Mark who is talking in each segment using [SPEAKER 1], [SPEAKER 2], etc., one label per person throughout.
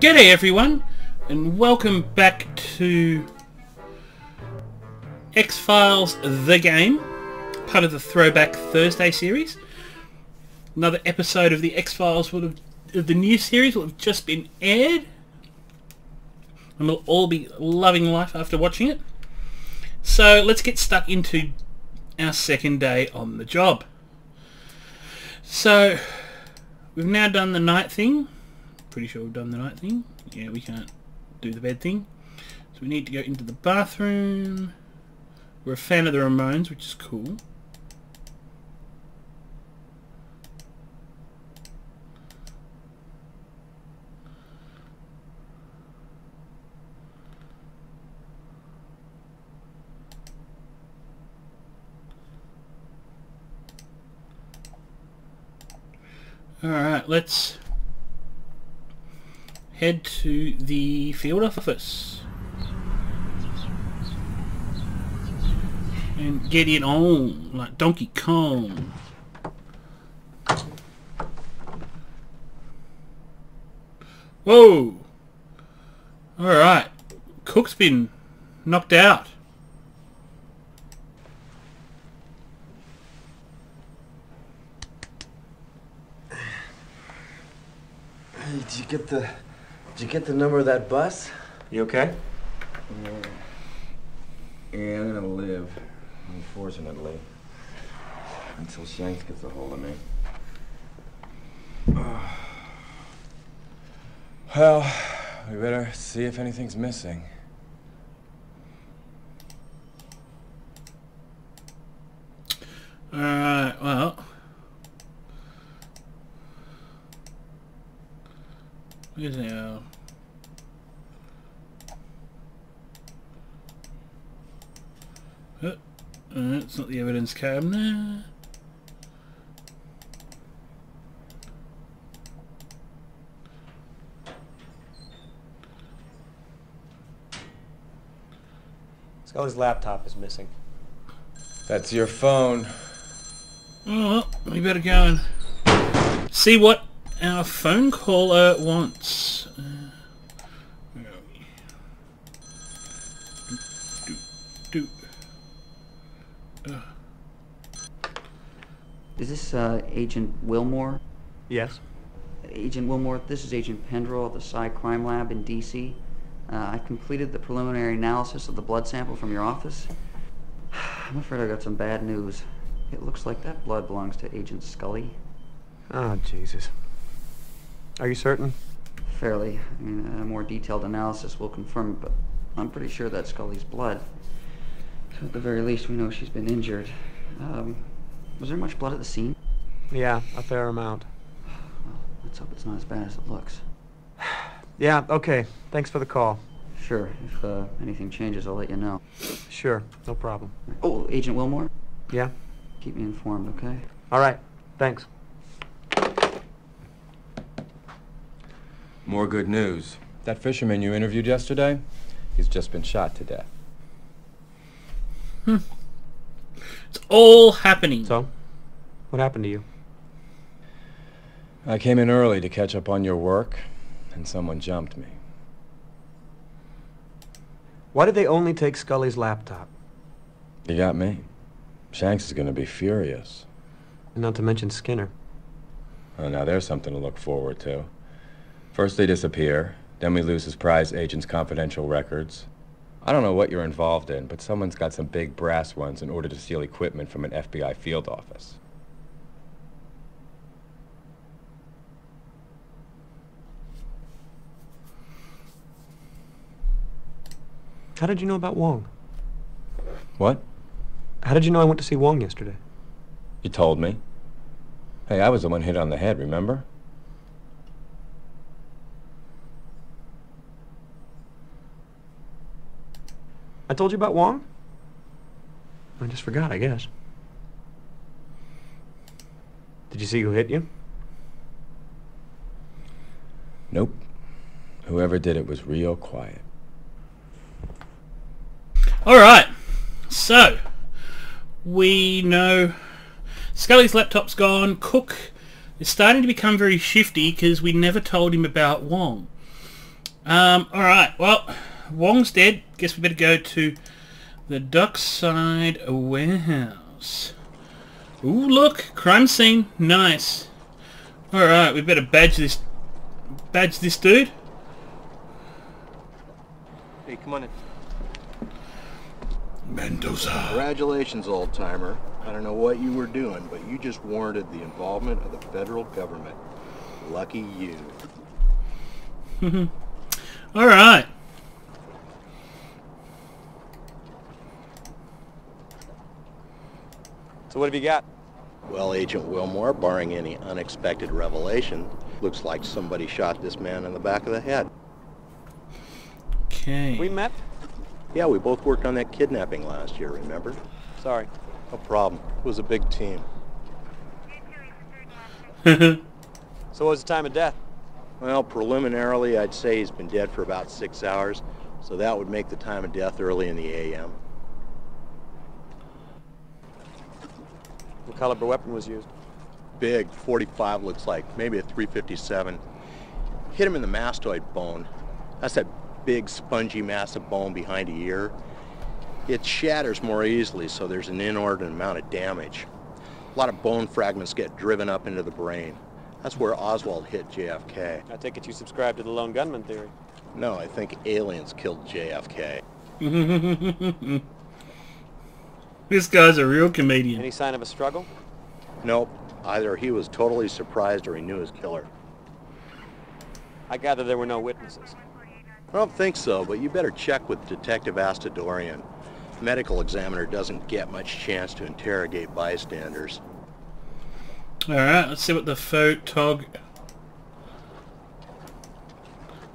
[SPEAKER 1] G'day everyone, and welcome back to X-Files The Game, part of the Throwback Thursday series. Another episode of the X-Files of the new series will have just been aired, and we'll all be loving life after watching it. So let's get stuck into our second day on the job. So we've now done the night thing. Pretty sure we've done the night thing. Yeah, we can't do the bed thing. So we need to go into the bathroom. We're a fan of the Ramones, which is cool. Alright, let's head to the field office and get it on like Donkey Kong. Whoa! Alright, Cook's been knocked out.
[SPEAKER 2] Hey, did you get the number of that bus?
[SPEAKER 3] You okay?
[SPEAKER 2] Yeah, I'm gonna live, unfortunately, until Shanks gets a hold of me. Well, we better see if anything's missing.
[SPEAKER 1] Alright, well, where's our... it's not the evidence cabinet.
[SPEAKER 3] Scully's laptop is missing.
[SPEAKER 2] That's your phone.
[SPEAKER 1] Oh, well, we better go and see what our phone caller wants. Where are we?
[SPEAKER 4] Is this Agent Willmore?
[SPEAKER 3] Yes?
[SPEAKER 4] Agent Willmore, this is Agent Pendrell of the Psi Crime Lab in D.C. I completed the preliminary analysis of the blood sample from your office. I'm afraid I got some bad news. It looks like that blood belongs to Agent Scully.
[SPEAKER 3] Oh, Jesus. Are you certain?
[SPEAKER 4] Fairly. I mean, a more detailed analysis will confirm it, but I'm pretty sure that's Scully's blood. So at the very least, we know she's been injured. Was there much blood at the scene?
[SPEAKER 3] Yeah, a fair amount.
[SPEAKER 4] Well, let's hope it's not as bad as it looks.
[SPEAKER 3] Yeah, okay. Thanks for the call.
[SPEAKER 4] Sure. If anything changes, I'll let you know.
[SPEAKER 3] Sure, no problem.
[SPEAKER 4] Oh, Agent Willmore?
[SPEAKER 3] Yeah?
[SPEAKER 4] Keep me informed, okay?
[SPEAKER 3] All right, thanks.
[SPEAKER 2] More good news. That fisherman you interviewed yesterday, he's just been shot to death.
[SPEAKER 1] It's all happening.
[SPEAKER 3] So, what happened to you?
[SPEAKER 2] I came in early to catch up on your work, and someone jumped me.
[SPEAKER 3] Why did they only take Scully's laptop?
[SPEAKER 2] You got me. Shanks is gonna be furious.
[SPEAKER 3] Not to mention Skinner.
[SPEAKER 2] Oh, now there's something to look forward to. First they disappear, then we lose his prize agent's confidential records. I don't know what you're involved in, but someone's got some big brass ones in order to steal equipment from an FBI field office.
[SPEAKER 3] How did you know about Wong?
[SPEAKER 2] What?
[SPEAKER 3] How did you know I went to see Wong yesterday?
[SPEAKER 2] You told me. Hey, I was the one hit on the head, remember?
[SPEAKER 3] I told you about Wong? I just forgot, I guess. Did you see who hit you?
[SPEAKER 2] Nope. Whoever did it was real quiet.
[SPEAKER 1] Alright, so we know Scully's laptop's gone. Cook is starting to become very shifty because we never told him about Wong. Alright, well, Wong's dead. Guess we better go to the dockside warehouse. Ooh, look! Crime scene. Nice. Alright, we better badge this dude.
[SPEAKER 5] Hey, come on in.
[SPEAKER 1] Mendoza.
[SPEAKER 5] Congratulations, old-timer. I don't know what you were doing, but you just warranted the involvement of the federal government. Lucky you.
[SPEAKER 1] Alright.
[SPEAKER 3] So what have you got?
[SPEAKER 5] Well, Agent Willmore, barring any unexpected revelation, looks like somebody shot this man in the back of the head.
[SPEAKER 1] Okay.
[SPEAKER 3] We met?
[SPEAKER 5] Yeah, we both worked on that kidnapping last year, remember?
[SPEAKER 3] Sorry.
[SPEAKER 5] No problem. It was a big team.
[SPEAKER 3] So what was the time of death?
[SPEAKER 5] Well, preliminarily, I'd say he's been dead for about 6 hours, so that would make the time of death early in the a.m.
[SPEAKER 3] What caliber weapon was used?
[SPEAKER 5] Big, 45 looks like, maybe a 357. Hit him in the mastoid bone. That's that big, spongy mass of bone behind the ear. It shatters more easily, so there's an inordinate amount of damage. A lot of bone fragments get driven up into the brain. That's where Oswald hit JFK.
[SPEAKER 3] I take it you subscribe to the lone gunman theory.
[SPEAKER 5] No, I think aliens killed JFK.
[SPEAKER 1] This guy's a real comedian.
[SPEAKER 3] Any sign of a struggle?
[SPEAKER 5] Nope. Either he was totally surprised or he knew his killer.
[SPEAKER 3] I gather there were no witnesses.
[SPEAKER 5] I don't think so, but you better check with Detective Astadourian. Medical examiner doesn't get much chance to interrogate bystanders.
[SPEAKER 1] Alright, let's see what the photog...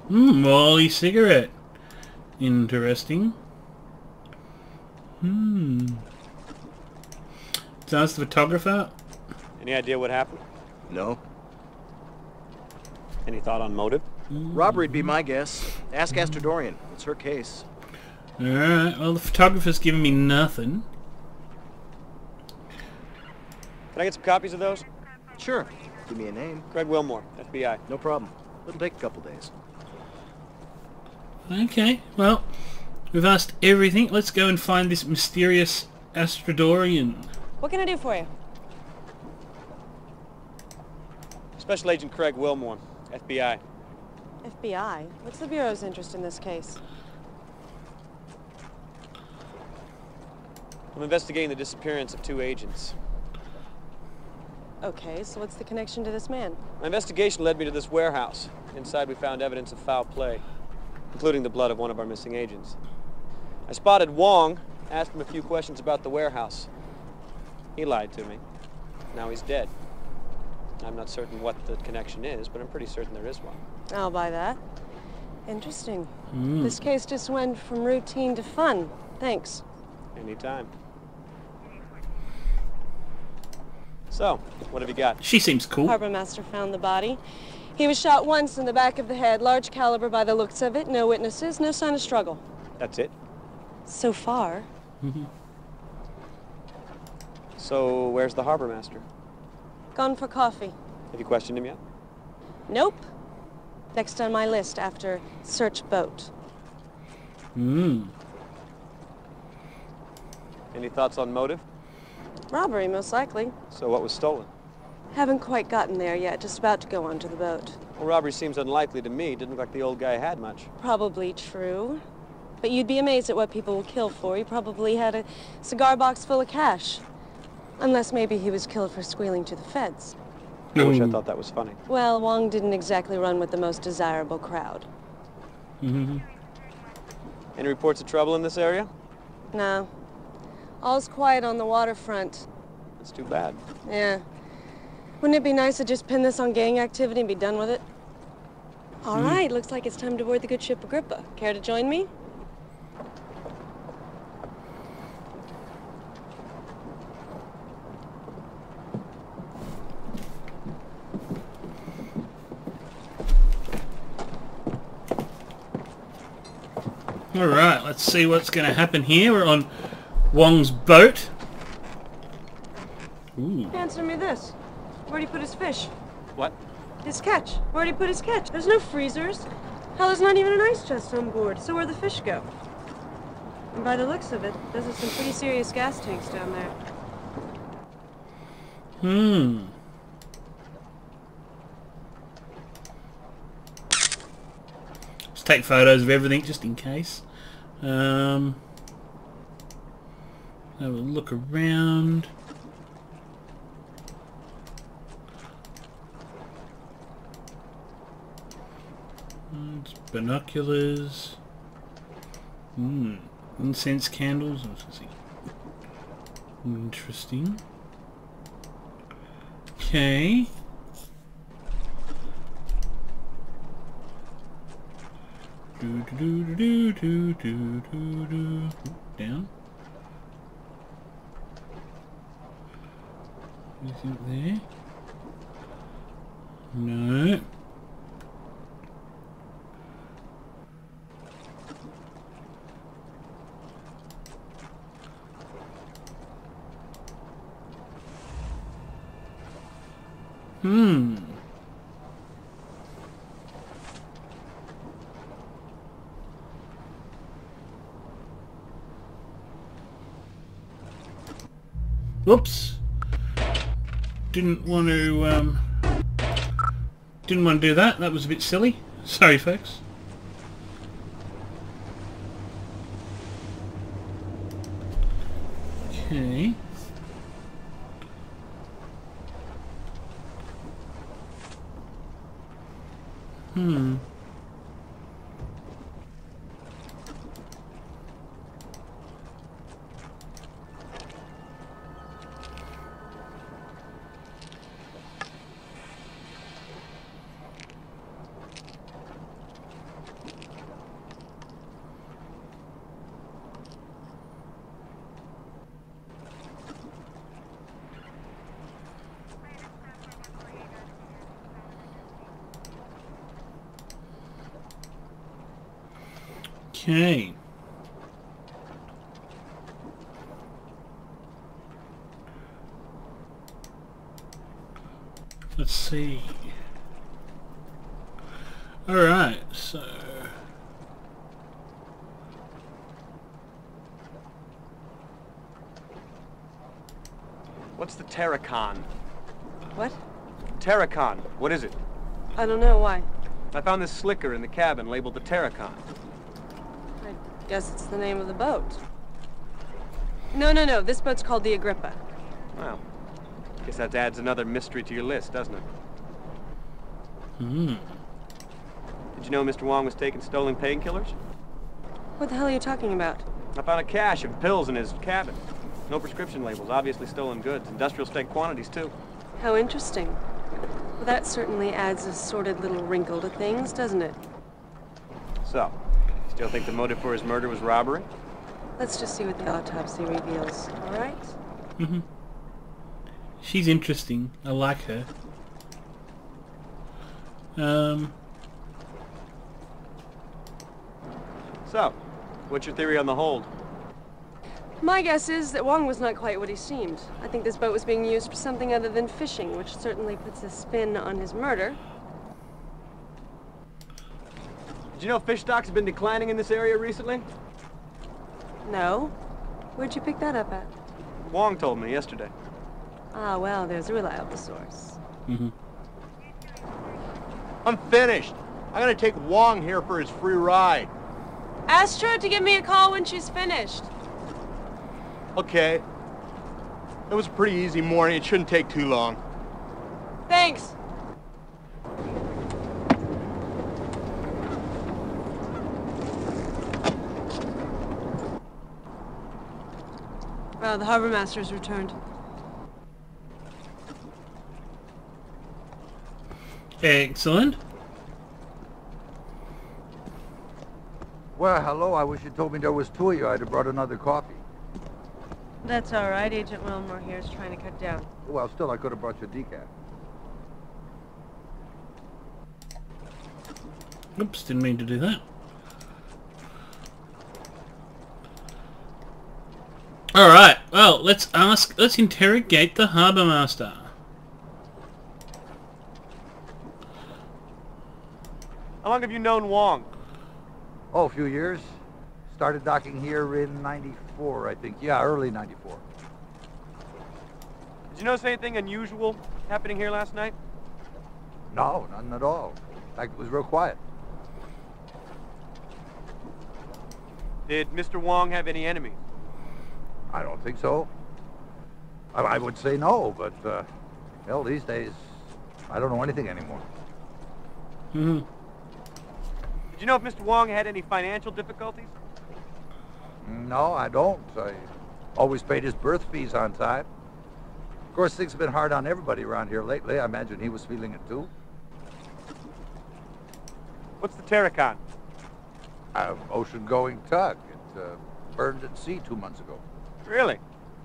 [SPEAKER 1] Molly cigarette. Interesting. So that's the photographer?
[SPEAKER 3] Any idea what happened?
[SPEAKER 5] No?
[SPEAKER 3] Any thought on motive?
[SPEAKER 6] Robbery'd be my guess. Ask Astadourian. It's her case.
[SPEAKER 1] Alright, well the photographer's giving me nothing.
[SPEAKER 3] Can I get some copies of those?
[SPEAKER 6] Sure. Give me a name.
[SPEAKER 3] Craig Willmore, FBI.
[SPEAKER 6] No problem. It'll take a couple days.
[SPEAKER 1] Okay, well, we've asked everything. Let's go and find this mysterious Astadourian.
[SPEAKER 7] What can I do for you?
[SPEAKER 3] Special Agent Craig Willmore, FBI.
[SPEAKER 7] FBI? What's the Bureau's interest in this case?
[SPEAKER 3] I'm investigating the disappearance of 2 agents.
[SPEAKER 7] Okay, so what's the connection to this man?
[SPEAKER 3] My investigation led me to this warehouse. Inside we found evidence of foul play, including the blood of one of our missing agents. I spotted Wong, asked him a few questions about the warehouse. He lied to me. Now he's dead. I'm not certain what the connection is, but I'm pretty certain there is one.
[SPEAKER 7] I'll buy that. Interesting. This case just went from routine to fun. Thanks.
[SPEAKER 3] Anytime. So, what have you got?
[SPEAKER 1] She seems cool.
[SPEAKER 7] Harbor Master found the body. He was shot once in the back of the head, large caliber by the looks of it, no witnesses, no sign of struggle.
[SPEAKER 3] That's it?
[SPEAKER 7] So far.
[SPEAKER 3] So, where's the Harbor Master?
[SPEAKER 7] Gone for coffee.
[SPEAKER 3] Have you questioned him yet?
[SPEAKER 7] Nope. Next on my list after search boat.
[SPEAKER 3] Any thoughts on motive?
[SPEAKER 7] Robbery, most likely.
[SPEAKER 3] So what was stolen?
[SPEAKER 7] Haven't quite gotten there yet, just about to go onto the boat.
[SPEAKER 3] Well, robbery seems unlikely to me. Didn't look like the old guy had much.
[SPEAKER 7] Probably true. But you'd be amazed at what people will kill for. He probably had a cigar box full of cash. Unless maybe he was killed for squealing to the feds.
[SPEAKER 3] I wish I thought that was funny.
[SPEAKER 7] Well, Wong didn't exactly run with the most desirable crowd.
[SPEAKER 3] Any reports of trouble in this area?
[SPEAKER 7] No. All's quiet on the waterfront.
[SPEAKER 3] That's too bad.
[SPEAKER 7] Yeah. Wouldn't it be nice to just pin this on gang activity and be done with it? All right, looks like it's time to board the good ship Agrippa. Care to join me?
[SPEAKER 1] Alright, let's see what's going to happen here. We're on Wong's boat. Ooh.
[SPEAKER 7] Answer me this. Where'd he put his fish?
[SPEAKER 3] What?
[SPEAKER 7] His catch. Where'd he put his catch? There's no freezers. Hell, there's not even an ice chest on board, so where'd the fish go? And by the looks of it, those are some pretty serious gas tanks down there.
[SPEAKER 1] Let's take photos of everything just in case. Have a look around. Binoculars. Incense candles. Let's see. Interesting. Okay. Down. Anything there? No. Whoops. Didn't want to do that. That was a bit silly. Sorry, folks. Okay. Okay. Let's see. All right, so
[SPEAKER 3] What's the Terracon?
[SPEAKER 7] What?
[SPEAKER 3] Terracon. What is it?
[SPEAKER 7] I don't know. Why?
[SPEAKER 3] I found this slicker in the cabin labeled the Terracon.
[SPEAKER 7] I guess it's the name of the boat. No. This boat's called the Agrippa.
[SPEAKER 3] Well, guess that adds another mystery to your list, doesn't it? Did you know Mr. Wong was taking stolen painkillers?
[SPEAKER 7] What the hell are you talking about?
[SPEAKER 3] I found a cache of pills in his cabin. No prescription labels, obviously stolen goods. Industrial state quantities, too.
[SPEAKER 7] How interesting. Well, that certainly adds a sordid little wrinkle to things, doesn't it?
[SPEAKER 3] So, still think the motive for his murder was robbery?
[SPEAKER 7] Let's just see what the autopsy reveals, all right?
[SPEAKER 1] She's interesting. I like her.
[SPEAKER 3] So, what's your theory on the hold?
[SPEAKER 7] My guess is that Wong was not quite what he seemed. I think this boat was being used for something other than fishing, which certainly puts a spin on his murder.
[SPEAKER 3] Did you know fish stocks have been declining in this area recently?
[SPEAKER 7] No? Where'd you pick that up at?
[SPEAKER 3] Wong told me yesterday.
[SPEAKER 7] Ah, well, there's a reliable source.
[SPEAKER 5] I'm finished. I'm gonna take Wong here for his free ride.
[SPEAKER 7] Ask her to give me a call when she's finished.
[SPEAKER 5] Okay. It was a pretty easy morning. It shouldn't take too long.
[SPEAKER 7] Thanks. Well, the harbor master's returned.
[SPEAKER 1] Excellent.
[SPEAKER 8] Well, hello. I wish you told me there was two of you. I'd have brought another coffee.
[SPEAKER 7] That's all right. Agent Willmore here is trying to cut down.
[SPEAKER 8] Well, still, I could have brought you decaf.
[SPEAKER 1] Oops, didn't mean to do that. Alright, well, let's interrogate the harbour master.
[SPEAKER 3] I'm long have you known Wong?
[SPEAKER 8] Oh, a few years. Started docking here in 94, I think. Yeah, early 94.
[SPEAKER 3] Did you notice anything unusual happening here last night?
[SPEAKER 8] No, none at all. In fact, it was real quiet.
[SPEAKER 3] Did Mr. Wong have any enemies?
[SPEAKER 8] I don't think so. I would say no, but, hell, these days, I don't know anything anymore.
[SPEAKER 1] Mm-hmm.
[SPEAKER 3] Did you know if Mr. Wong had any financial difficulties?
[SPEAKER 8] No, I don't. I always paid his birth fees on time. Of course, things have been hard on everybody around here lately. I imagine he was feeling it too.
[SPEAKER 3] What's the Terracon?
[SPEAKER 8] Ocean-going tug. It burned at sea 2 months ago.
[SPEAKER 3] Really?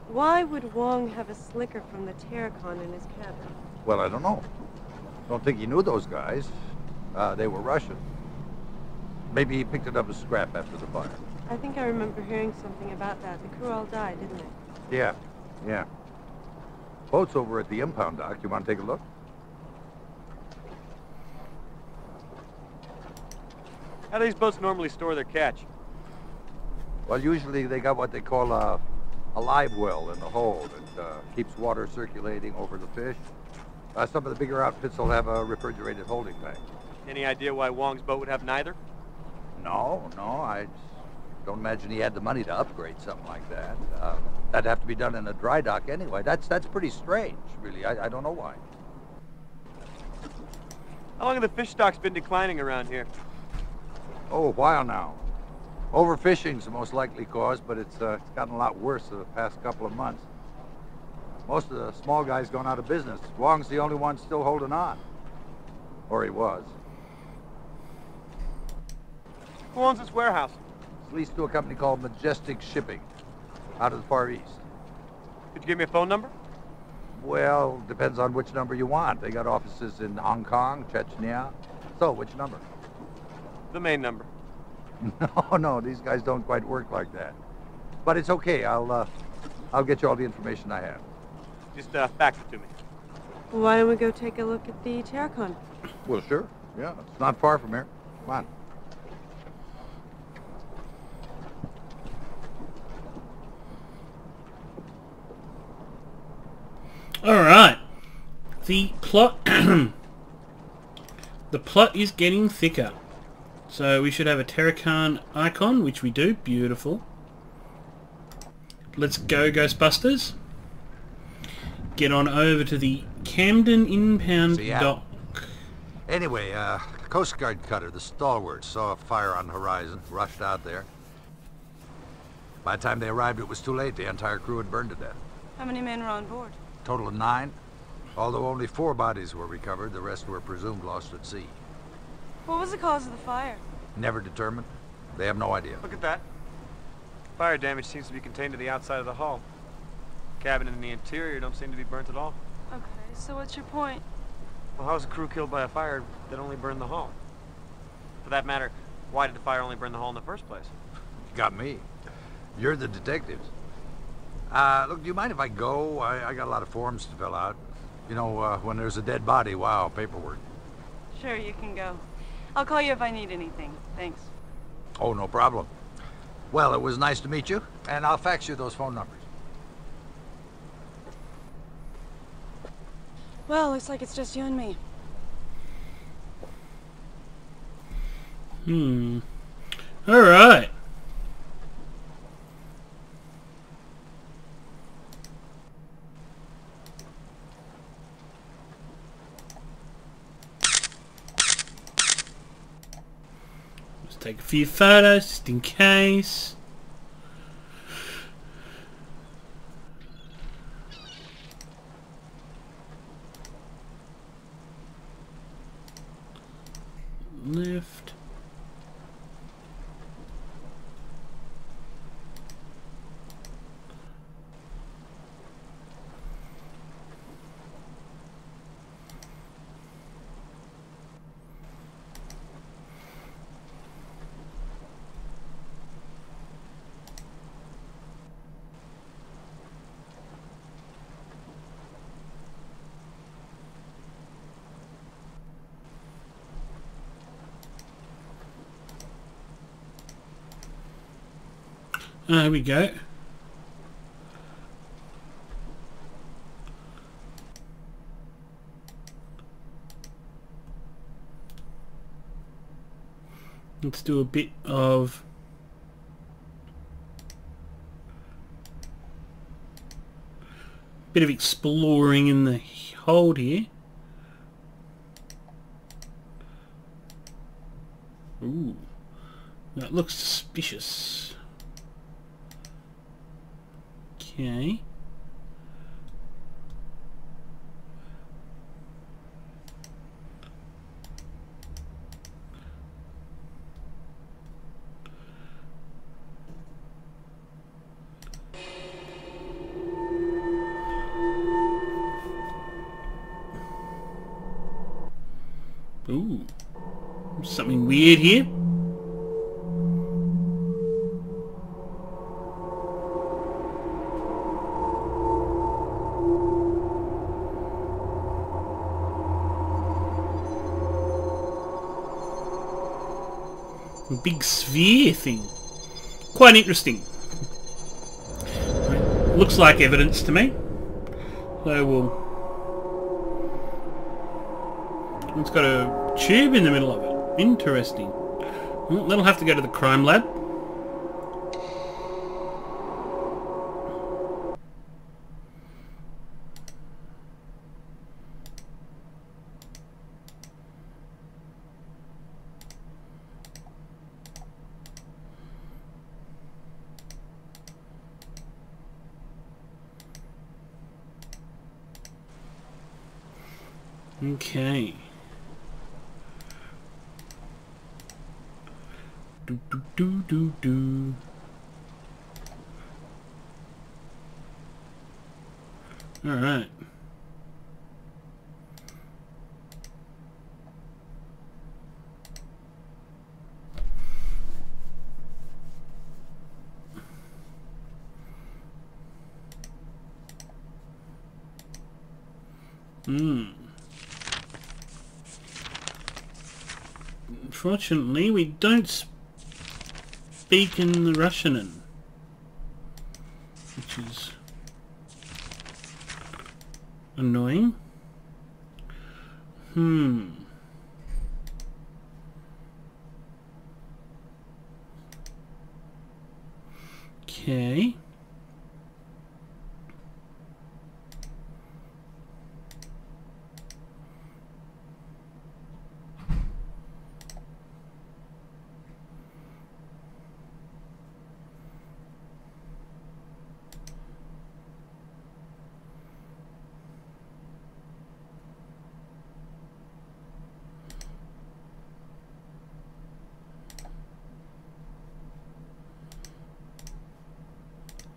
[SPEAKER 7] Why would Wong have a slicker from the Terracon in his cabin?
[SPEAKER 8] Well, I don't know. Don't think he knew those guys. They were Russian. Maybe he picked it up as scrap after the fire.
[SPEAKER 7] I think I remember hearing something about that. The crew all died, didn't they?
[SPEAKER 8] Yeah. Boat's over at the impound dock. You want to take a look?
[SPEAKER 3] How do these boats normally store their catch?
[SPEAKER 8] Well, usually they got what they call a live well in the hold. It keeps water circulating over the fish. Some of the bigger outfits will have a refrigerated holding tank.
[SPEAKER 3] Any idea why Wong's boat would have neither?
[SPEAKER 8] No, I don't imagine he had the money to upgrade something like that. That'd have to be done in a dry dock anyway. That's pretty strange, really. I don't know why.
[SPEAKER 3] How long have the fish stocks been declining around here?
[SPEAKER 8] Oh, a while now. Overfishing's the most likely cause, but it's gotten a lot worse the past couple of months. Most of the small guys gone out of business. Wong's the only one still holding on. Or he was.
[SPEAKER 3] Who owns this warehouse?
[SPEAKER 8] It's leased to a company called Majestic Shipping, out of the Far East.
[SPEAKER 3] Could you give me a phone number?
[SPEAKER 8] Well, depends on which number you want. They got offices in Hong Kong, Chechnya. So, which number?
[SPEAKER 3] The main number.
[SPEAKER 8] No, these guys don't quite work like that. But it's okay. I'll get you all the information I have.
[SPEAKER 3] Just fax it to me.
[SPEAKER 7] Why don't we go take a look at the Terracon?
[SPEAKER 8] Well, sure. Yeah, it's not far from here. Come on.
[SPEAKER 1] All right. The plot the plot is getting thicker. So we should have a Terracon icon, which we do. Beautiful. Let's go, Ghostbusters. Get on over to the Camden impound dock.
[SPEAKER 8] Anyway, Coast Guard cutter, the Stalwart, saw a fire on the horizon, rushed out there. By the time they arrived, it was too late. The entire crew had burned to death.
[SPEAKER 7] How many men were on board?
[SPEAKER 8] Total of 9. Although only 4 bodies were recovered, the rest were presumed lost at sea.
[SPEAKER 7] What was the cause of the fire?
[SPEAKER 8] Never determined. They have no idea.
[SPEAKER 3] Look at that. Fire damage seems to be contained to the outside of the hull. Cabin and the interior don't seem to be burnt at all.
[SPEAKER 7] Okay, so what's your point?
[SPEAKER 3] Well, how was the crew killed by a fire that only burned the hull? For that matter, why did the fire only burn the hull in the first place?
[SPEAKER 8] You got me. You're the detectives. Look, do you mind if I go? I got a lot of forms to fill out. You know, when there's a dead body, wow, paperwork.
[SPEAKER 7] Sure, you can go. I'll call you if I need anything. Thanks.
[SPEAKER 8] Oh, no problem. Well, it was nice to meet you, and I'll fax you those phone numbers.
[SPEAKER 7] Well, looks like it's just you and me.
[SPEAKER 1] All right. Let's take a few photos just in case. Lift. Here we go. Let's do a bit of exploring in the hold here. Ooh, that looks suspicious. Okay. Ooh, something weird here. A big sphere thing. Quite interesting. Looks like evidence to me. So we'll... It's got a tube in the middle of it. Interesting. Well, that'll have to go to the crime lab. Okay. Do. All right. Unfortunately, we don't speak in the Russian, which is annoying. Okay.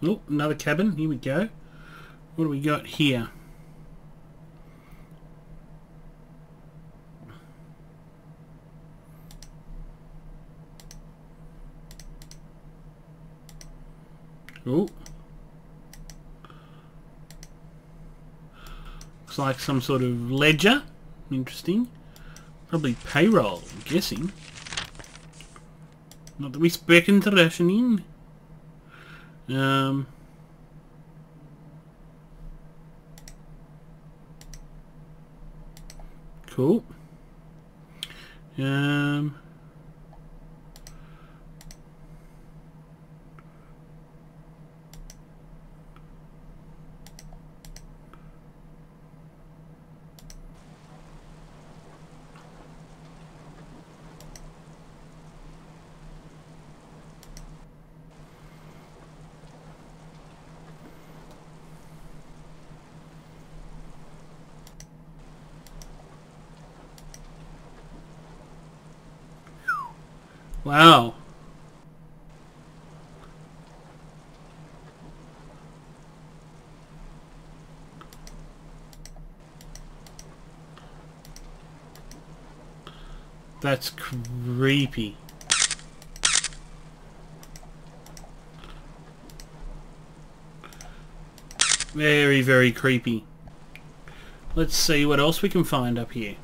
[SPEAKER 1] Oh, another cabin. Here we go. What do we got here? Oh. Looks like some sort of ledger. Interesting. Probably payroll, I'm guessing. Not that we speak into Russian. Cool. Wow. That's creepy. Very, very creepy. Let's see what else we can find up here.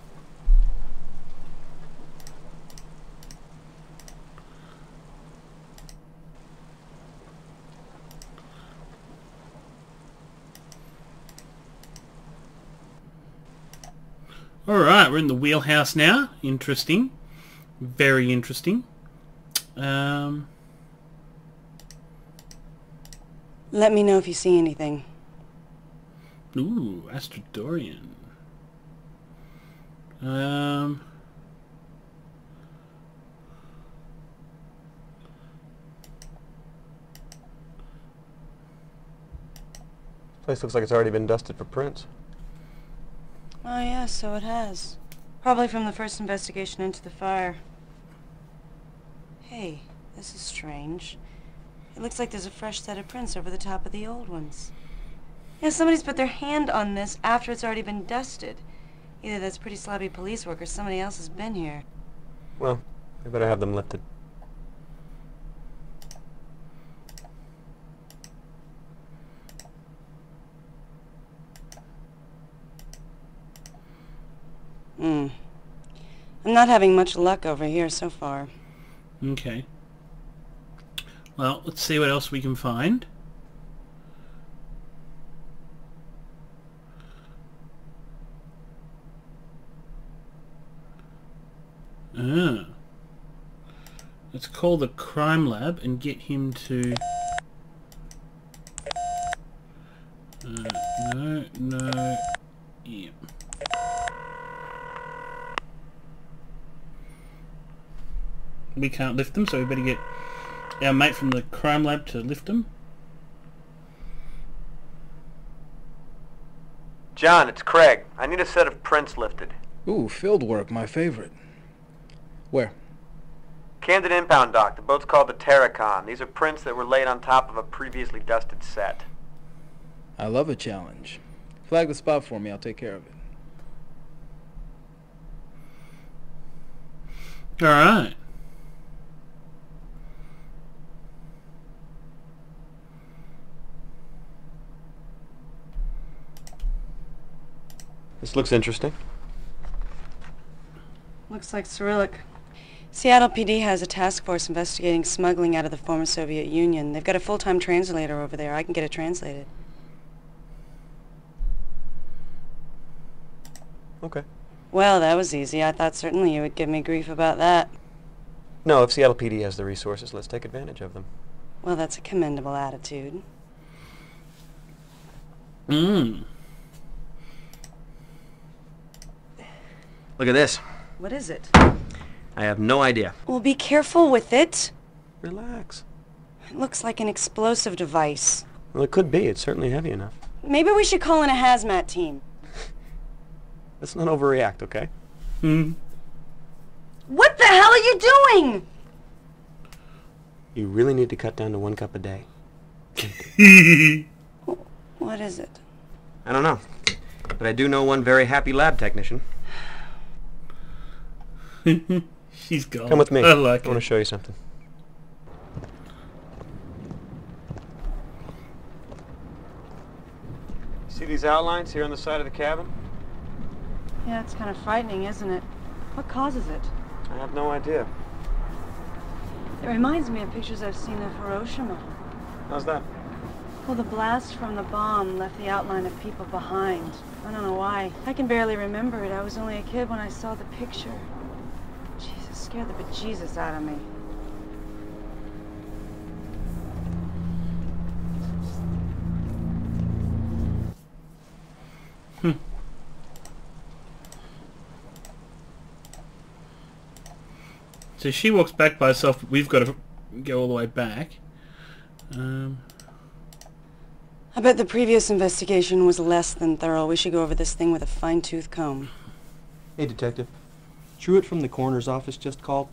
[SPEAKER 1] Alright, we're in the wheelhouse now. Interesting. Very interesting.
[SPEAKER 7] Let me know if you see anything.
[SPEAKER 1] Ooh, Astadourian.
[SPEAKER 3] Place looks like it's already been dusted for prints.
[SPEAKER 7] Oh yeah, so it has. Probably from the first investigation into the fire. Hey, this is strange. It looks like there's a fresh set of prints over the top of the old ones. Yeah, somebody's put their hand on this after it's already been dusted. Either that's pretty sloppy police work or somebody else has been here.
[SPEAKER 3] Well, we better have them lifted.
[SPEAKER 7] I'm not having much luck over here so far.
[SPEAKER 1] Okay. Well, let's see what else we can find. Let's call the crime lab and get him to... no, yeah. We can't lift them, so we better get our mate from the crime lab to lift them.
[SPEAKER 3] John, it's Craig. I need a set of prints lifted.
[SPEAKER 9] Ooh, field work, my favorite. Where?
[SPEAKER 3] Camden impound dock. The boat's called the Terracon. These are prints that were laid on top of a previously dusted set.
[SPEAKER 9] I love a challenge. Flag the spot for me, I'll take care of it.
[SPEAKER 1] Alright.
[SPEAKER 3] This looks interesting.
[SPEAKER 7] Looks like Cyrillic. Seattle PD has a task force investigating smuggling out of the former Soviet Union. They've got a full-time translator over there. I can get it translated.
[SPEAKER 3] Okay.
[SPEAKER 7] Well, that was easy. I thought certainly you would give me grief about that.
[SPEAKER 3] No, if Seattle PD has the resources, let's take advantage of them.
[SPEAKER 7] Well, that's a commendable attitude.
[SPEAKER 3] Look at this.
[SPEAKER 7] What is it?
[SPEAKER 3] I have no idea.
[SPEAKER 7] Well, be careful with it.
[SPEAKER 3] Relax.
[SPEAKER 7] It looks like an explosive device.
[SPEAKER 3] Well, it could be. It's certainly heavy enough.
[SPEAKER 7] Maybe we should call in a hazmat team.
[SPEAKER 3] Let's not overreact, okay?
[SPEAKER 7] What the hell are you doing?
[SPEAKER 3] You really need to cut down to 1 cup a day.
[SPEAKER 7] What is it?
[SPEAKER 3] I don't know. But I do know one very happy lab technician.
[SPEAKER 1] She's gone.
[SPEAKER 3] Come with me.
[SPEAKER 1] I like
[SPEAKER 3] I want
[SPEAKER 1] it.
[SPEAKER 3] to show you something. See these outlines here on the side of the cabin?
[SPEAKER 7] Yeah, it's kind of frightening, isn't it? What causes it?
[SPEAKER 3] I have no idea.
[SPEAKER 7] It reminds me of pictures I've seen of Hiroshima.
[SPEAKER 3] How's that?
[SPEAKER 7] Well, the blast from the bomb left the outline of people behind. I don't know why. I can barely remember it. I was only a kid when I saw the picture. Jesus, scared the bejesus out of me.
[SPEAKER 1] So she walks back by herself, but we've got to go all the way back.
[SPEAKER 7] I bet the previous investigation was less than thorough. We should go over this thing with a fine-tooth comb.
[SPEAKER 10] Hey, Detective. Truett from the coroner's office just called.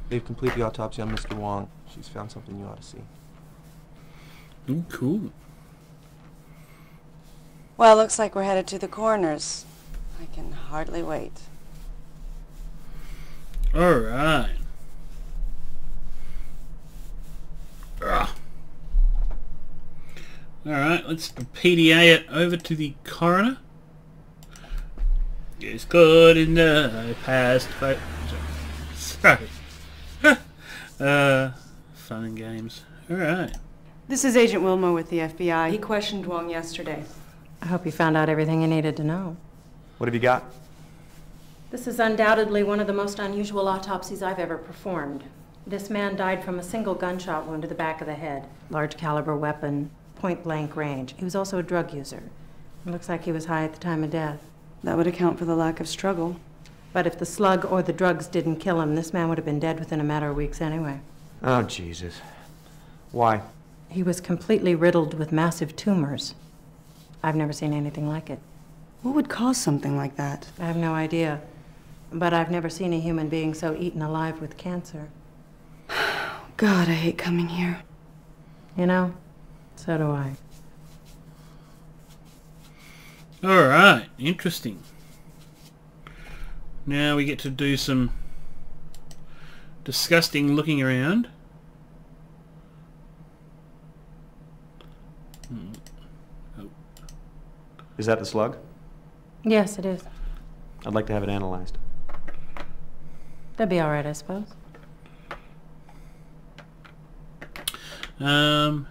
[SPEAKER 10] They've completed the autopsy on Mr. Wong. She's found something you ought to see.
[SPEAKER 1] Ooh, cool.
[SPEAKER 7] Well, looks like we're headed to the coroner's. I can hardly wait.
[SPEAKER 1] All right. Alright, let's PDA it over to the coroner. It's good in the past. Sorry. Fun and games. Alright.
[SPEAKER 7] This is Agent Willmore with the FBI. He questioned Wong yesterday.
[SPEAKER 11] I hope you found out everything you needed to know.
[SPEAKER 3] What have you got?
[SPEAKER 11] This is undoubtedly one of the most unusual autopsies I've ever performed. This man died from a single gunshot wound to the back of the head. Large caliber weapon, point blank range. He was also a drug user. It looks like he was high at the time of death.
[SPEAKER 7] That would account for the lack of struggle.
[SPEAKER 11] But if the slug or the drugs didn't kill him, this man would have been dead within a matter of weeks anyway.
[SPEAKER 10] Oh, Jesus. Why?
[SPEAKER 11] He was completely riddled with massive tumors. I've never seen anything like it.
[SPEAKER 7] What would cause something like that?
[SPEAKER 11] I have no idea. But I've never seen a human being so eaten alive with cancer.
[SPEAKER 7] God, I hate coming here.
[SPEAKER 11] You know, so do I.
[SPEAKER 1] All right, interesting. Now we get to do some disgusting looking around.
[SPEAKER 10] Oh. Is that the slug?
[SPEAKER 11] Yes, it is.
[SPEAKER 10] I'd like to have it analyzed.
[SPEAKER 11] That'd be all right, I suppose.
[SPEAKER 1] All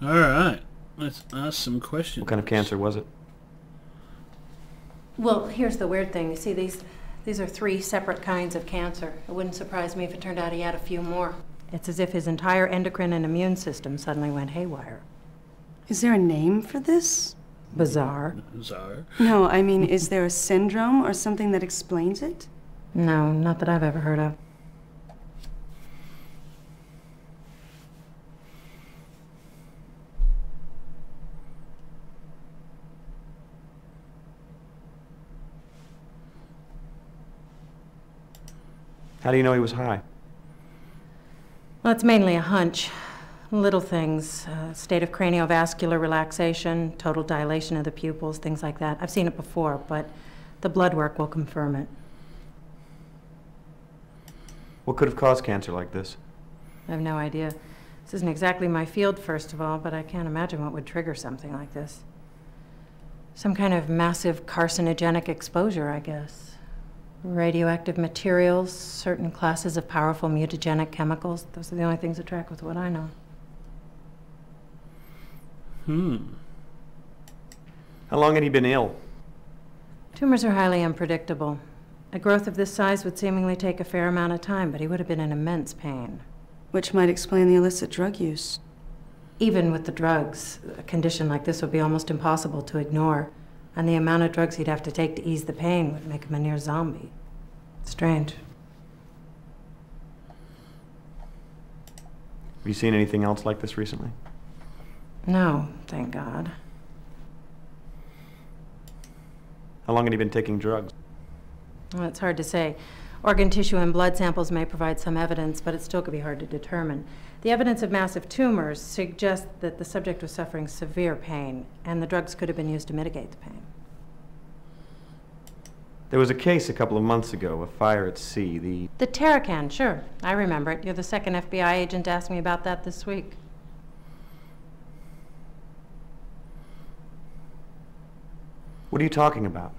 [SPEAKER 1] right, let's ask some questions.
[SPEAKER 10] What kind of cancer was it?
[SPEAKER 11] Well, here's the weird thing. You see, these are 3 separate kinds of cancer. It wouldn't surprise me if it turned out he had a few more. It's as if his entire endocrine and immune system suddenly went haywire.
[SPEAKER 7] Is there a name for this?
[SPEAKER 11] Bizarre.
[SPEAKER 1] Bizarre.
[SPEAKER 7] No, I mean, is there a syndrome or something that explains it?
[SPEAKER 11] No, not that I've ever heard of.
[SPEAKER 10] How do you know he was high?
[SPEAKER 11] Well, it's mainly a hunch. Little things, state of craniovascular relaxation, total dilation of the pupils, things like that. I've seen it before, but the blood work will confirm it.
[SPEAKER 10] What could have caused cancer like this?
[SPEAKER 11] I have no idea. This isn't exactly my field, first of all, but I can't imagine what would trigger something like this. Some kind of massive carcinogenic exposure, I guess. Radioactive materials, certain classes of powerful mutagenic chemicals. Those are the only things that track with what I know.
[SPEAKER 10] How long had he been ill?
[SPEAKER 11] Tumors are highly unpredictable. A growth of this size would seemingly take a fair amount of time, but he would have been in immense pain.
[SPEAKER 7] Which might explain the illicit drug use.
[SPEAKER 11] Even with the drugs, a condition like this would be almost impossible to ignore. And the amount of drugs he'd have to take to ease the pain would make him a near zombie. Strange.
[SPEAKER 10] Have you seen anything else like this recently?
[SPEAKER 11] No, thank God.
[SPEAKER 10] How long had he been taking drugs?
[SPEAKER 11] Well, it's hard to say. Organ tissue and blood samples may provide some evidence, but it still could be hard to determine. The evidence of massive tumors suggests that the subject was suffering severe pain, and the drugs could have been used to mitigate the pain.
[SPEAKER 10] There was a case a couple of months ago, a fire at sea,
[SPEAKER 11] The Terracan, sure. I remember it. You're the second FBI agent to ask me about that this week.
[SPEAKER 10] What are you talking about?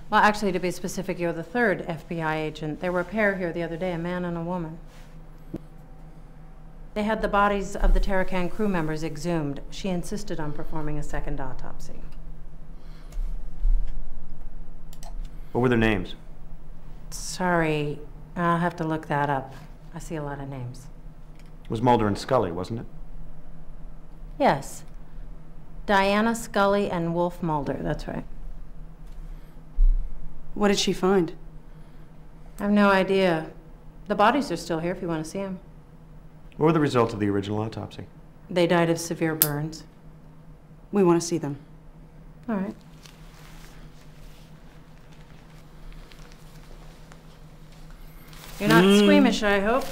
[SPEAKER 11] Well, actually, to be specific, you're the third FBI agent. There were a pair here the other day, a man and a woman. They had the bodies of the Terracan crew members exhumed. She insisted on performing a second autopsy.
[SPEAKER 10] What were their names?
[SPEAKER 11] Sorry, I'll have to look that up. I see a lot of names.
[SPEAKER 10] It was Mulder and Scully, wasn't it?
[SPEAKER 11] Yes. Diana Scully and Wolf Mulder, that's right.
[SPEAKER 7] What did she find?
[SPEAKER 11] I have no idea. The bodies are still here if you want to see them.
[SPEAKER 10] What were the results of the original autopsy?
[SPEAKER 11] They died of severe burns.
[SPEAKER 7] We want to see them.
[SPEAKER 11] All right. You're not squeamish, I hope.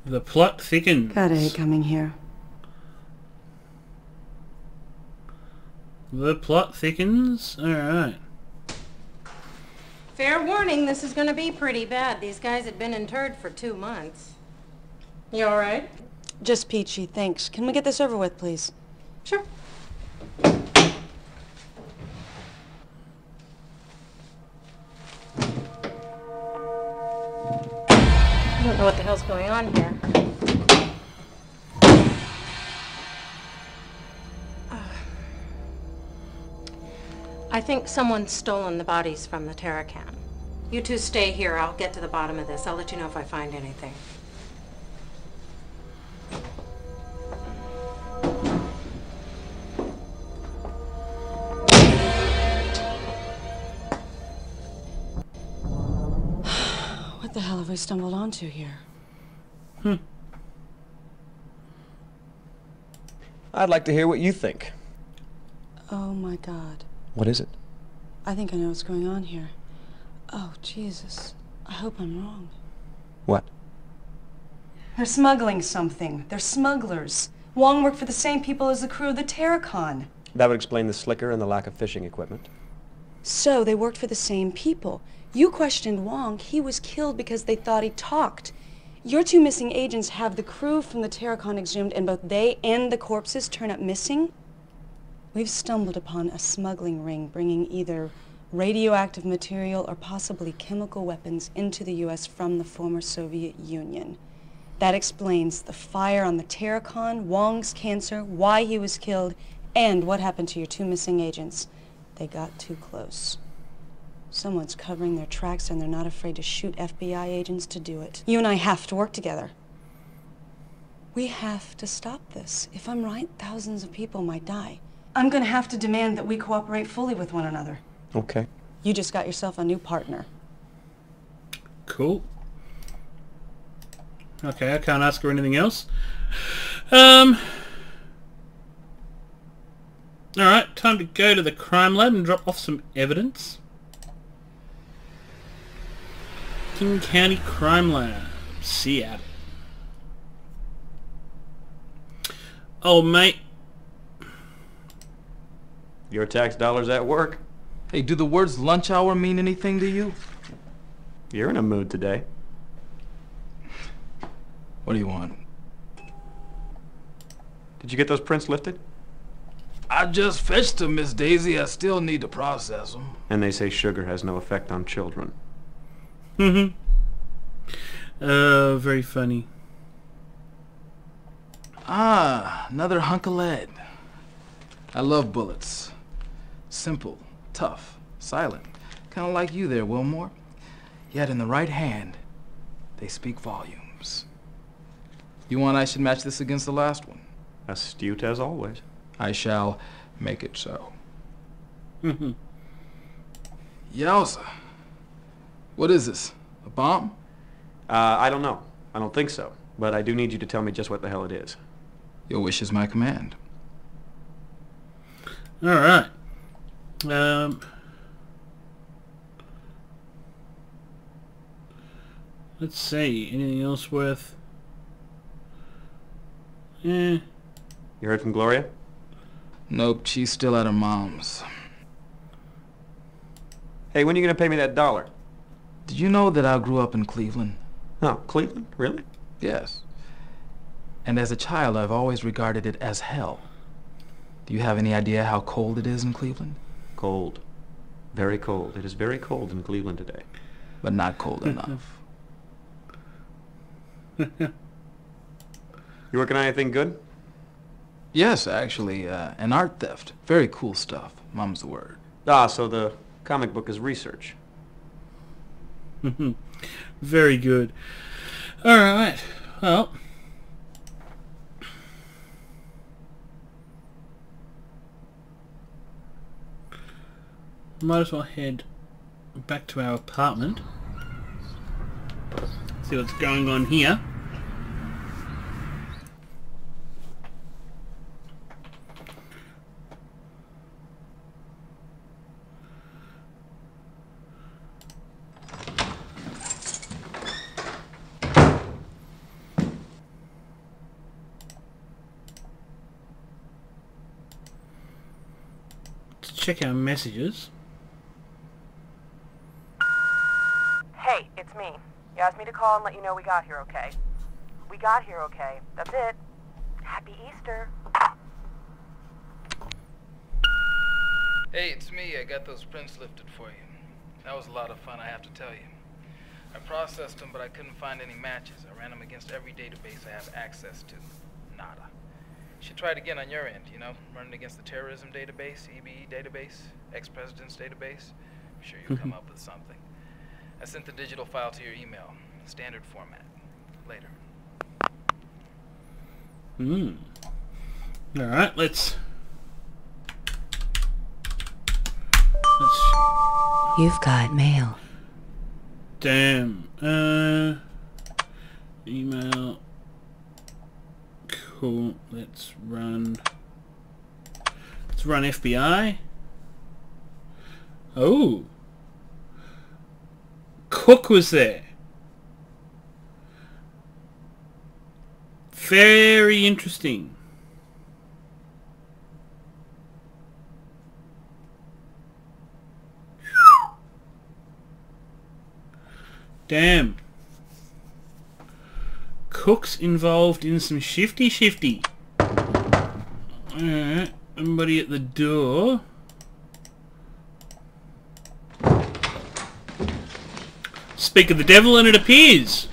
[SPEAKER 1] The plot thickens.
[SPEAKER 7] God, I hate coming here.
[SPEAKER 1] The plot thickens. All right.
[SPEAKER 11] Fair warning, this is going to be pretty bad. These guys had been interred for 2 months. You all right?
[SPEAKER 7] Just peachy, thanks. Can we get this over with, please?
[SPEAKER 11] Sure. I don't know what the hell's going on here. I think someone's stolen the bodies from the Terracan. You two stay here. I'll get to the bottom of this. I'll let you know if I find anything.
[SPEAKER 7] What the hell have we stumbled onto here?
[SPEAKER 3] I'd like to hear what you think.
[SPEAKER 7] Oh my God.
[SPEAKER 3] What is it?
[SPEAKER 7] I think I know what's going on here. Oh, Jesus. I hope I'm wrong.
[SPEAKER 3] What?
[SPEAKER 7] They're smuggling something. They're smugglers. Wong worked for the same people as the crew of the Terracon.
[SPEAKER 3] That would explain the slicker and the lack of fishing equipment.
[SPEAKER 7] So they worked for the same people. You questioned Wong. He was killed because they thought he talked. Your two missing agents have the crew from the Terracon exhumed, and both they and the corpses turn up missing? We've stumbled upon a smuggling ring bringing either radioactive material or possibly chemical weapons into the U.S. from the former Soviet Union. That explains the fire on the Terracon, Wong's cancer, why he was killed, and what happened to your two missing agents. They got too close. Someone's covering their tracks, and they're not afraid to shoot FBI agents to do it. You and I have to work together. We have to stop this. If I'm right, thousands of people might die. I'm gonna have to demand that we cooperate fully with one another.
[SPEAKER 3] Okay.
[SPEAKER 7] You just got yourself a new partner.
[SPEAKER 1] Cool. Okay, I can't ask her anything else. Alright, time to go to the crime lab and drop off some evidence. King County Crime Lab, Seattle. Oh, mate.
[SPEAKER 3] Your tax dollars at work.
[SPEAKER 9] Hey, do the words lunch hour mean anything to you?
[SPEAKER 3] You're in a mood today.
[SPEAKER 9] What do you want?
[SPEAKER 3] Did you get those prints lifted?
[SPEAKER 9] I just fetched them, Miss Daisy. I still need to process them.
[SPEAKER 3] And they say sugar has no effect on children.
[SPEAKER 1] Very funny.
[SPEAKER 9] Ah, another hunk of lead. I love bullets. Simple, tough, silent. Kind of like you there, Willmore. Yet in the right hand, they speak volumes. You want I should match this against the last one?
[SPEAKER 3] Astute as always.
[SPEAKER 9] I shall make it so. Yowza. What is this? A bomb?
[SPEAKER 3] I don't know. I don't think so. But I do need you to tell me just what the hell it is.
[SPEAKER 9] Your wish is my command.
[SPEAKER 1] Alright. Let's see. Anything else worth...
[SPEAKER 3] You heard from Gloria?
[SPEAKER 9] Nope, she's still at her mom's.
[SPEAKER 3] Hey, when are you going to pay me that $1?
[SPEAKER 9] Did you know that I grew up in Cleveland?
[SPEAKER 3] Oh, Cleveland? Really?
[SPEAKER 9] Yes. And as a child, I've always regarded it as hell. Do you have any idea how cold it is in Cleveland?
[SPEAKER 3] Cold. Very cold. It is very cold in Cleveland today.
[SPEAKER 9] But not cold enough.
[SPEAKER 3] You working on anything good?
[SPEAKER 9] Yes, actually, an art theft. Very cool stuff. Mum's the word.
[SPEAKER 3] Ah, so the comic book is research.
[SPEAKER 1] Very good. Alright, well... might as well head back to our apartment. See what's going on here. Let's check our messages.
[SPEAKER 12] Hey, it's me. You asked me to call and let you know we got here okay. We got here okay. That's it. Happy Easter.
[SPEAKER 9] Hey, it's me. I got those prints lifted for you. That was a lot of fun, I have to tell you. I processed them, but I couldn't find any matches. I ran them against every database I have access to. Nada. should try it again on your end, you know? Running against the terrorism database, EBE database, ex-president's database. I'm sure you'll come up with something. I sent the digital file to your email. Standard format. Later.
[SPEAKER 1] Alright, let's...
[SPEAKER 13] You've got mail.
[SPEAKER 1] Damn. Email. Cool. Let's run FBI. Oh. Cook was there. Very interesting. Damn. Cook's involved in some shifty. Alright, somebody at the door. Speak of the devil and it appears.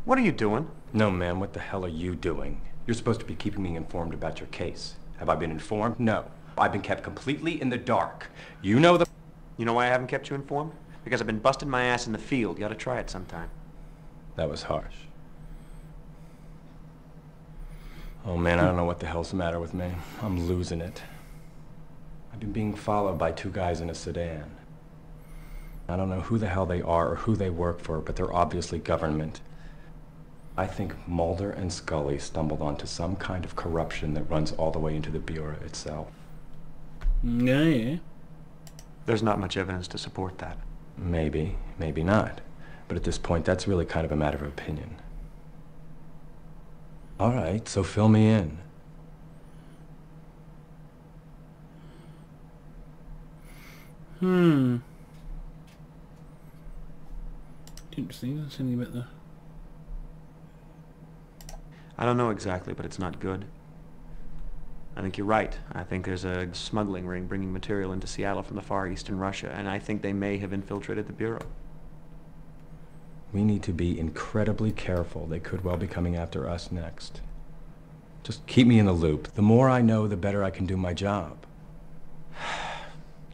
[SPEAKER 3] What are you doing?
[SPEAKER 2] No, man, what the hell are you doing? You're supposed to be keeping me informed about your case. Have I been informed? No. I've been kept completely in the dark. You know the...
[SPEAKER 3] You know why I haven't kept you informed? Because I've been busting my ass in the field. You ought to try it sometime.
[SPEAKER 2] That was harsh. Oh, man, I don't know what the hell's the matter with me. I'm losing it. I've been being followed by two guys in a sedan. I don't know who the hell they are or who they work for, but they're obviously government. I think Mulder and Scully stumbled onto some kind of corruption that runs all the way into the Bureau itself.
[SPEAKER 1] Yeah.
[SPEAKER 3] There's not much evidence to support that.
[SPEAKER 2] Maybe, maybe not. But at this point, that's really kind of a matter of opinion. All right, so fill me in.
[SPEAKER 1] Interesting. There's something about the...
[SPEAKER 3] I don't know exactly, but it's not good. I think you're right. I think there's a smuggling ring bringing material into Seattle from the Far East in Russia, and I think they may have infiltrated the Bureau.
[SPEAKER 2] We need to be incredibly careful. They could well be coming after us next. Just keep me in the loop. The more I know, the better I can do my job.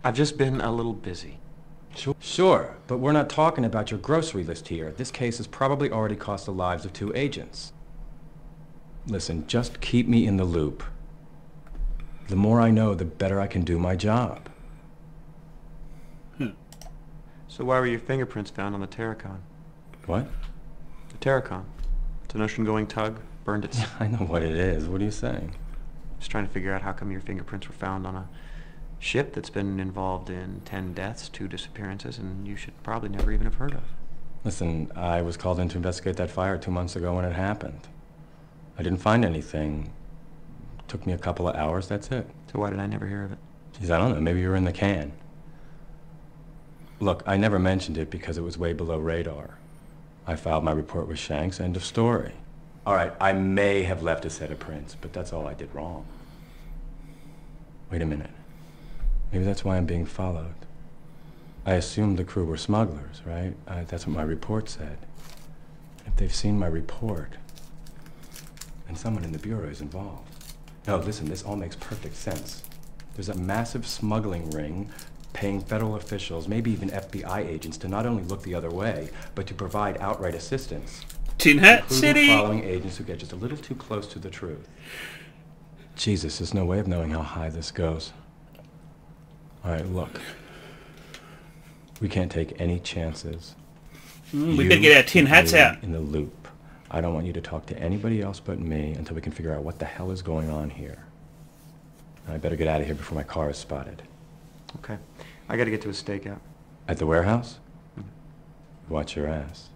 [SPEAKER 3] I've just been a little busy.
[SPEAKER 2] Sure, but we're not talking about your grocery list here. This case has probably already cost the lives of 2 agents. Listen, just keep me in the loop. The more I know, the better I can do my job.
[SPEAKER 3] So why were your fingerprints found on the Terracon?
[SPEAKER 2] What?
[SPEAKER 3] The Terracon. It's an ocean-going tug. Burned its...
[SPEAKER 2] I know what it is. What are you saying?
[SPEAKER 3] Just trying to figure out how come your fingerprints were found on a ship that's been involved in 10 deaths, 2 disappearances, and you should probably never even have heard of.
[SPEAKER 2] Listen, I was called in to investigate that fire 2 months ago when it happened. I didn't find anything. Took me a couple of hours, that's it.
[SPEAKER 3] So why did I never hear of it?
[SPEAKER 2] Geez, I don't know. Maybe you were in the can. Look, I never mentioned it because it was way below radar. I filed my report with Shanks, end of story. All right, I may have left a set of prints, but that's all I did wrong. Wait a minute. Maybe that's why I'm being followed. I assumed the crew were smugglers, right? That's what my report said. If they've seen my report, then someone in the Bureau is involved. No, listen, this all makes perfect sense. There's a massive smuggling ring paying federal officials, maybe even FBI agents, to not only look the other way, but to provide outright assistance.
[SPEAKER 1] Tin Hat City!
[SPEAKER 2] Following agents who get just a little too close to the truth. Jesus, there's no way of knowing how high this goes. All right, look. We can't take any chances.
[SPEAKER 1] We better get our tin hats out.
[SPEAKER 2] In the loop. I don't want you to talk to anybody else but me until we can figure out what the hell is going on here. I better get out of here before my car is spotted.
[SPEAKER 3] Okay. I gotta get to a stakeout.
[SPEAKER 2] At the warehouse? Watch your ass.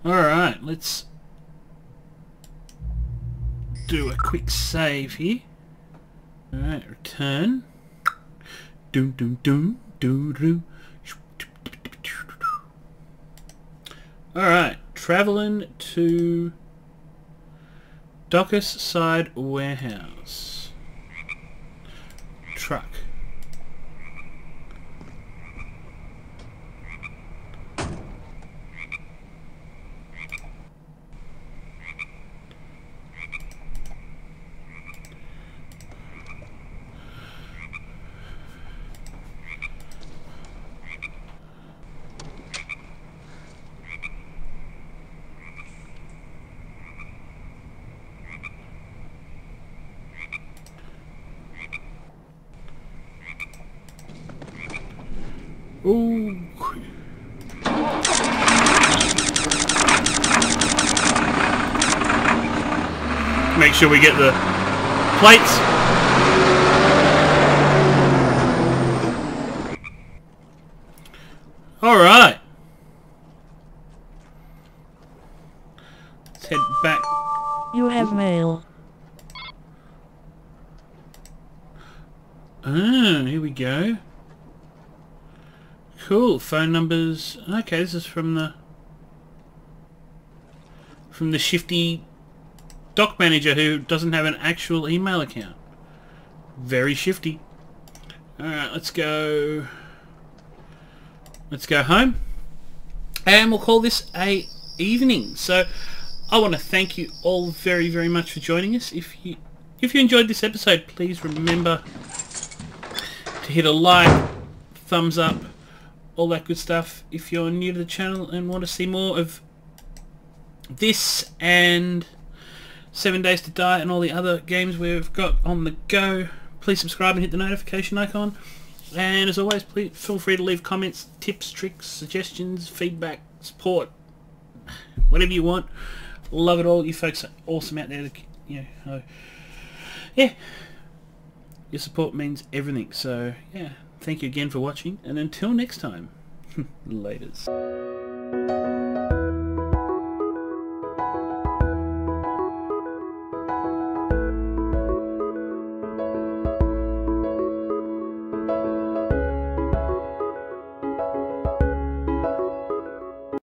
[SPEAKER 1] Alright, let's do a quick save here. Alright, return. Doom doom doom doo doo. Alright, traveling to Dockus Side Warehouse. truck. Ooh. Make sure we get the plates. All right. Let's head back.
[SPEAKER 14] You have mail.
[SPEAKER 1] Ah, here we go. Cool. Phone numbers. Okay, this is from the shifty dock manager who doesn't have an actual email account. Very shifty. Alright, let's go home. And we'll call this a evening. So I want to thank you all very, very much for joining us. If you enjoyed this episode, please remember to hit a like, thumbs up, all that good stuff. If you're new to the channel and want to see more of this and 7 Days to Die and all the other games we've got on the go, please subscribe and hit the notification icon. And as always, please feel free to leave comments, tips, tricks, suggestions, feedback, support, whatever you want. Love it all. You folks are awesome out there. Yeah, your support means everything. So yeah, thank you again for watching, and until next time, laters.